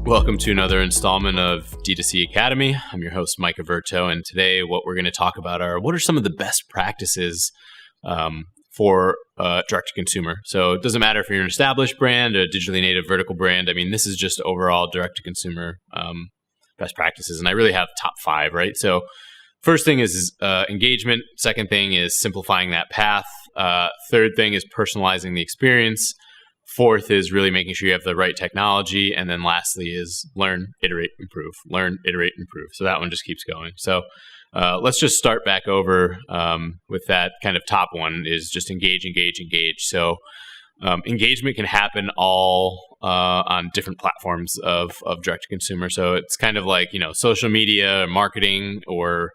Welcome to another installment of D2C Academy. I'm your host, Mike Averto, and today what we're going to talk about are what are some of the best practices for direct-to-consumer. So it doesn't matter if you're an established brand, a digitally native vertical brand. I mean, this is just overall direct-to-consumer best practices, and I really have top 5, right? So first thing is engagement. Second thing is simplifying that path. Third thing is personalizing the experience. Fourth is really making sure you have the right technology. And then lastly is learn, iterate, improve. Learn, iterate, improve. So that one just keeps going. So let's just start back over with that kind of top one is just engage. So engagement can happen all on different platforms of direct-to-consumer. So it's kind of like, social media, marketing, or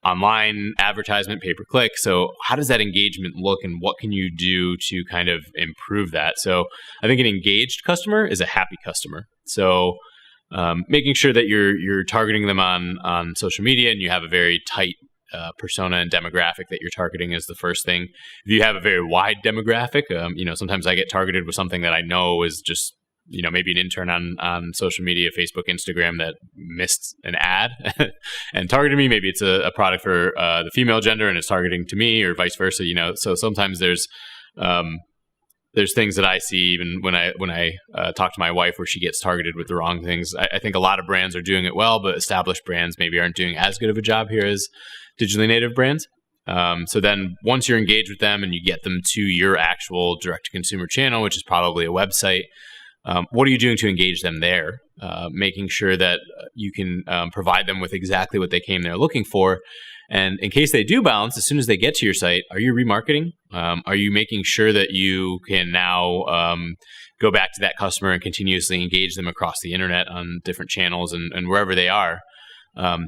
online advertisement, pay-per-click. So how does that engagement look and what can you do to kind of improve that? So I think an engaged customer is a happy customer. So making sure that you're targeting them on social media and you have a very tight persona and demographic that you're targeting is the first thing. If you have a very wide demographic, sometimes I get targeted with something that I know is just maybe an intern on social media, Facebook, Instagram that missed an ad and targeted me. Maybe it's a product for the female gender and it's targeting to me or vice versa, So sometimes there's things that I see even when I talk to my wife where she gets targeted with the wrong things. I think a lot of brands are doing it well, but established brands maybe aren't doing as good of a job here as digitally native brands. So then once you're engaged with them and you get them to your actual direct-to-consumer channel, which is probably a website, what are you doing to engage them there? Making sure that you can provide them with exactly what they came there looking for. And in case they do bounce, as soon as they get to your site, are you remarketing? Are you making sure that you can now go back to that customer and continuously engage them across the internet on different channels and wherever they are?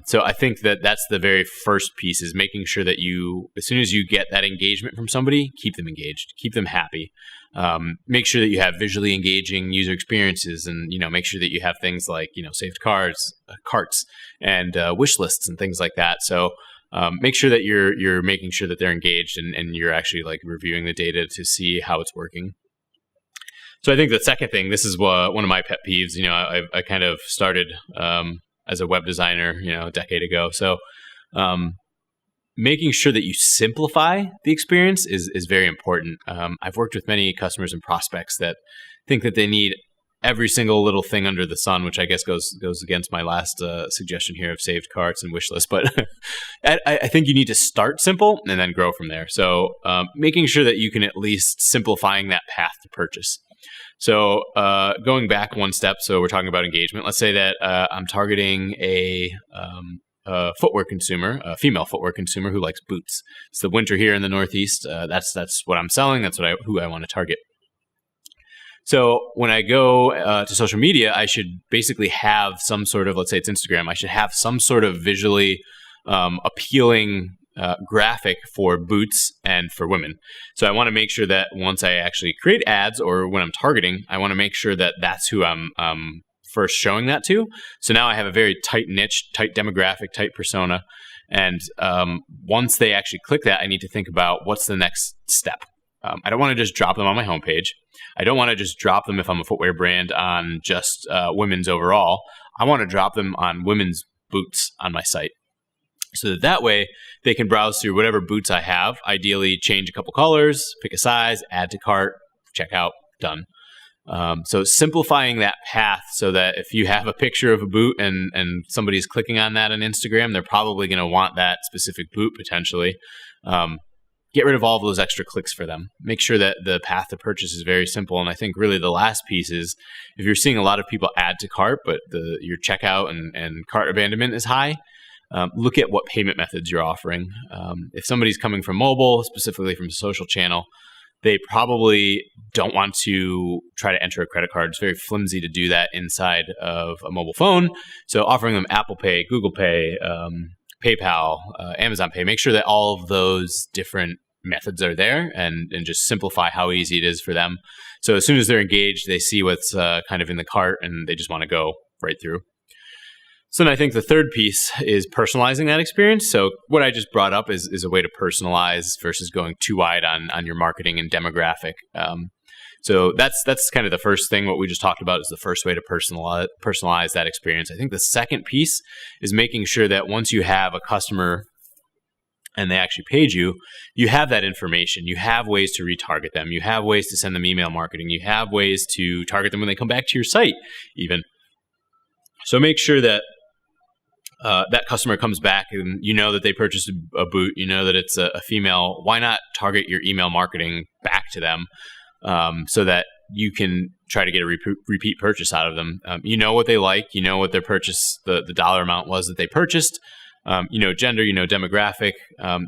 So I think that that's the very first piece is making sure that you, as soon as you get that engagement from somebody, keep them engaged, keep them happy. Make sure that you have visually engaging user experiences and, make sure that you have things like, saved carts and wish lists and things like that. So make sure that you're making sure that they're engaged and you're actually like reviewing the data to see how it's working. So I think the second thing, this is one of my pet peeves, I kind of started as a web designer, a decade ago. So making sure that you simplify the experience is very important. I've worked with many customers and prospects that think that they need every single little thing under the sun, which I guess goes against my last suggestion here of saved carts and wish lists. But I think you need to start simple and then grow from there. So making sure that you can at least simplifying that path to purchase. So going back one step, so we're talking about engagement. Let's say that I'm targeting a footwear consumer, a female footwear consumer who likes boots. It's the winter here in the Northeast. That's what I'm selling. That's who I want to target. So when I go to social media, I should basically have some sort of, let's say it's Instagram, I should have some sort of visually appealing graphic for boots and for women. So I want to make sure that once I actually create ads or when I'm targeting, I want to make sure that that's who I'm first showing that to. So now I have a very tight niche, tight demographic, tight persona. And once they actually click that, I need to think about what's the next step. I don't want to just drop them on my homepage. I don't want to just drop them if I'm a footwear brand on just women's overall. I want to drop them on women's boots on my site. So that way they can browse through whatever boots I have, ideally change a couple colors, pick a size, add to cart, check out, done. So simplifying that path so that if you have a picture of a boot and somebody's clicking on that on Instagram, they're probably going to want that specific boot potentially. Get rid of all of those extra clicks for them. Make sure that the path to purchase is very simple. And I think really the last piece is if you're seeing a lot of people add to cart, but your checkout and cart abandonment is high, look at what payment methods you're offering. If somebody's coming from mobile, specifically from a social channel, they probably don't want to try to enter a credit card. It's very flimsy to do that inside of a mobile phone. So offering them Apple Pay, Google Pay, PayPal, Amazon Pay, make sure that all of those different methods are there and just simplify how easy it is for them. So as soon as they're engaged, they see what's kind of in the cart and they just want to go right through. So then I think the third piece is personalizing that experience. So what I just brought up is a way to personalize versus going too wide on your marketing and demographic. So that's kind of the first thing. What we just talked about is the first way to personalize that experience. I think the second piece is making sure that once you have a customer and they actually paid you, you have that information. You have ways to retarget them. You have ways to send them email marketing. You have ways to target them when they come back to your site even. So make sure that that customer comes back and you know that they purchased a boot, you know that it's a female. Why not target your email marketing back to them so that you can try to get a repeat purchase out of them? You know what they like, you know what their purchase, the dollar amount was that they purchased, you know gender, you know demographic.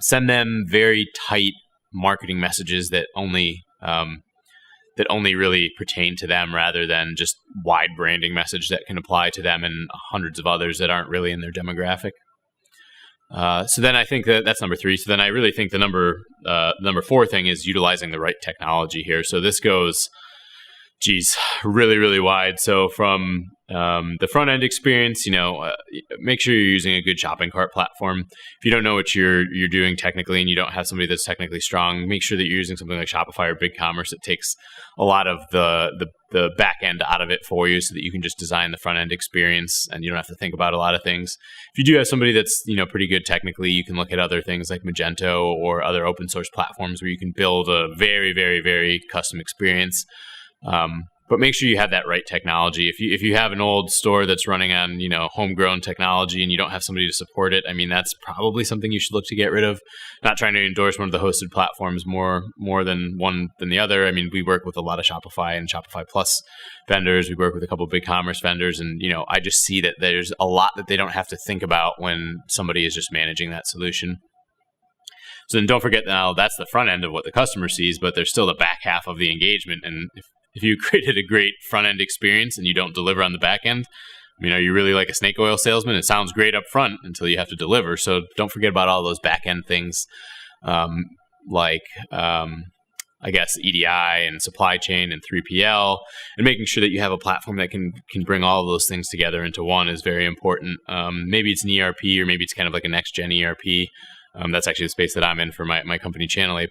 Send them very tight marketing messages that only really pertain to them, rather than just wide branding message that can apply to them and hundreds of others that aren't really in their demographic. So then I think that's number 3. So then I really think the number 4 thing is utilizing the right technology here. So this goes, really, really wide. So from the front end experience, make sure you're using a good shopping cart platform. If you don't know what you're doing technically and you don't have somebody that's technically strong, make sure that you're using something like Shopify or BigCommerce that takes a lot of the back end out of it for you, so that you can just design the front end experience and you don't have to think about a lot of things. If you do have somebody that's pretty good technically, you can look at other things like Magento or other open source platforms where you can build a very, very, very custom experience. But make sure you have that right technology. If you have an old store that's running on homegrown technology and you don't have somebody to support it, I mean, that's probably something you should look to get rid of. Not trying to endorse one of the hosted platforms more than one than the other. I mean, we work with a lot of Shopify and Shopify Plus vendors. We work with a couple of BigCommerce vendors, and I just see that there's a lot that they don't have to think about when somebody is just managing that solution. So then don't forget, now that's the front end of what the customer sees, but there's still the back half of the engagement. And if you created a great front end experience and you don't deliver on the back end, I mean, are you really like a snake oil salesman? It sounds great up front until you have to deliver. So don't forget about all those back end things, I guess EDI and supply chain and 3PL, and making sure that you have a platform that can bring all of those things together into one is very important. Maybe it's an ERP, or maybe it's kind of like a next gen ERP. That's actually the space that I'm in for my company Channel.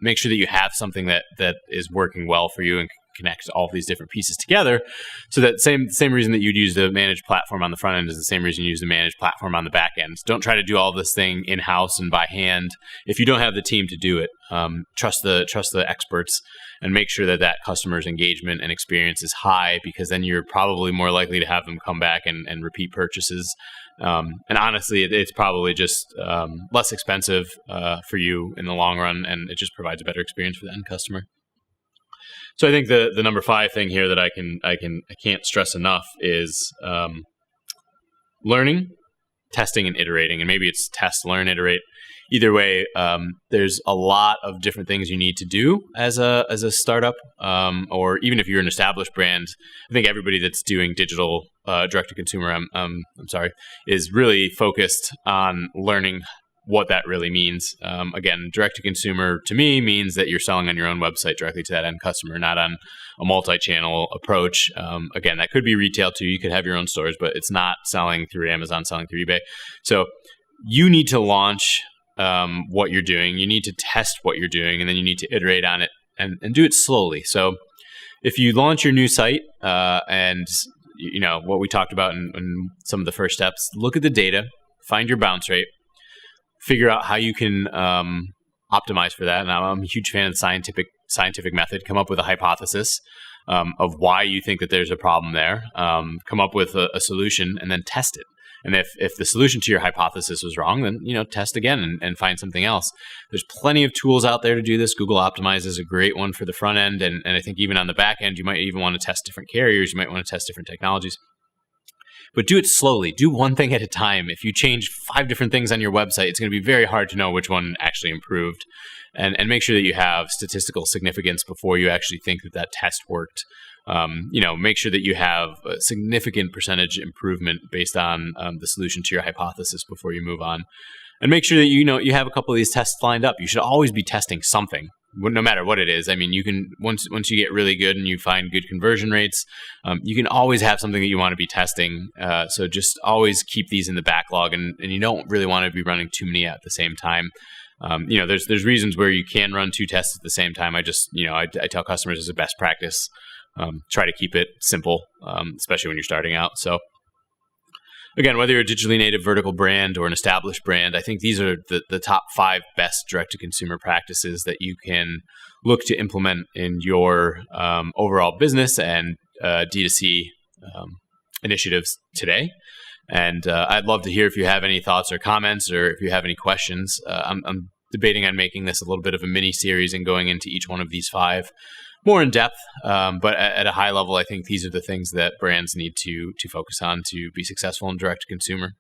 Make sure that you have something that is working well for you and connect all of these different pieces together, so that same reason that you'd use the managed platform on the front end is the same reason you use the managed platform on the back end. Don't try to do all this thing in-house and by hand if you don't have the team to do it. Trust the experts and make sure that customer's engagement and experience is high, because then you're probably more likely to have them come back and repeat purchases. And honestly, it's probably just less expensive for you in the long run, and it just provides a better experience for the end customer. So I think the number 5 thing here that I can't stress enough is learning, testing, and iterating. And maybe it's test, learn, iterate. Either way, there's a lot of different things you need to do as a startup, or even if you're an established brand. I think everybody that's doing digital direct to consumer, is really focused on learning what that really means. Again, direct to consumer to me means that you're selling on your own website directly to that end customer, not on a multi-channel approach. Again, that could be retail too. You could have your own stores, but it's not selling through Amazon, selling through eBay. So you need to launch what you're doing. You need to test what you're doing, and then you need to iterate on it and do it slowly. So if you launch your new site and what we talked about in some of the first steps, look at the data, find your bounce rate, figure out how you can optimize for that. And I'm a huge fan of the scientific method. Come up with a hypothesis of why you think that there's a problem there. Come up with a solution and then test it. And if the solution to your hypothesis was wrong, then test again and find something else. There's plenty of tools out there to do this. Google Optimize is a great one for the front end, and I think even on the back end, you might even want to test different carriers. You might want to test different technologies. But do it slowly. Do one thing at a time. If you change 5 different things on your website, it's going to be very hard to know which one actually improved. And make sure that you have statistical significance before you actually think that test worked. Make sure that you have a significant percentage improvement based on the solution to your hypothesis before you move on. And make sure that you have a couple of these tests lined up. You should always be testing something, no matter what it is. I mean, you can once you get really good and you find good conversion rates, you can always have something that you want to be testing. So just always keep these in the backlog, and you don't really want to be running too many at the same time. There's reasons where you can run 2 tests at the same time. I tell customers as a best practice, try to keep it simple, especially when you're starting out. So again, whether you're a digitally native vertical brand or an established brand, I think these are the top 5 best direct-to-consumer practices that you can look to implement in your overall business and D2C initiatives today. And I'd love to hear if you have any thoughts or comments, or if you have any questions. I'm debating on making this a little bit of a mini series and going into each one of these 5 more in depth. But at a high level, I think these are the things that brands need to focus on to be successful in direct to consumer.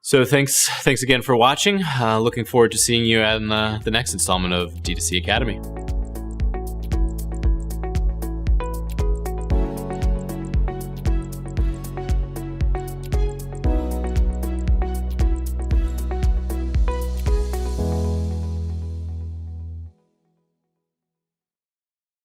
So thanks again for watching. Looking forward to seeing you in the next installment of D2C Academy.